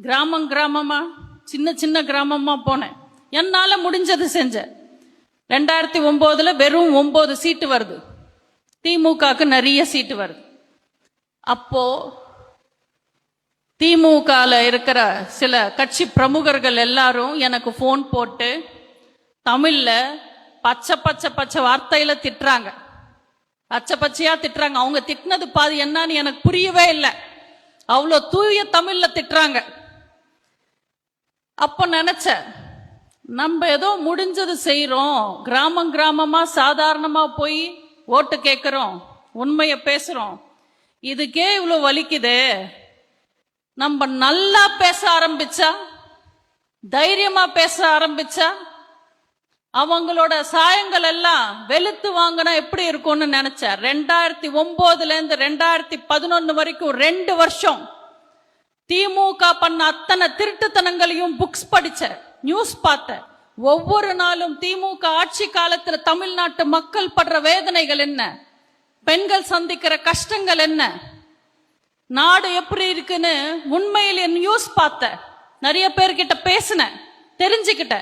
கிராமம் கிராமமா சின்ன சின்ன கிராமமா போனேன். என்னால முடிஞ்சது செஞ்சேன். 2009 வெறும் 9 சீட்டு வருது. திமுகக்கு நிறைய சீட்டு வருது. அப்போ திமுகல இருக்கிற சில கட்சி பிரமுகர்கள் எல்லாரும் எனக்கு போன் போட்டு தமிழ்ல பச்சை பச்சை பச்சை வார்த்தையில திட்டுறாங்க. பச்சை பச்சையா திட்டுறாங்க. அவங்க திட்டினது பாதி என்னன்னு எனக்கு புரியவே இல்லை. அவ்வளோ தூய தமிழ்ல திட்டுறாங்க. அப்ப நினைச்ச நம்ம ஏதோ முடிஞ்சது செய்யறோம். கிராமம் கிராமமா சாதாரணமா போய் ஓட்டு கேட்கிறோம், உண்மைய பேசுறோம். இதுக்கே இவ்வளவு வலிக்குதே. நம்ம நல்லா பேச ஆரம்பிச்சா, தைரியமா பேச ஆரம்பிச்சா, அவங்களோட சாயங்கள் எல்லாம் வெளுத்து வாங்கினா எப்படி இருக்கும்னு நினைச்சேன். 2009 இருந்து 2011 வரைக்கும் 2 வருஷம் திமுக பண்ண அத்தனை திருட்டுத்தனங்களையும் புக்ஸ் படிச்ச, நியூஸ் பார்த்த. ஒவ்வொரு நாளும் திமுக ஆட்சி காலத்துல தமிழ்நாட்டு மக்கள் படுற வேதனைகள் என்ன, பெண்கள் சந்திக்கிற கஷ்டங்கள் என்ன, நாடு எப்படி இருக்குன்னு உண்மையில் நியூஸ் பார்த்த. நிறைய பேர்கிட்ட பேசின, தெரிஞ்சுக்கிட்ட.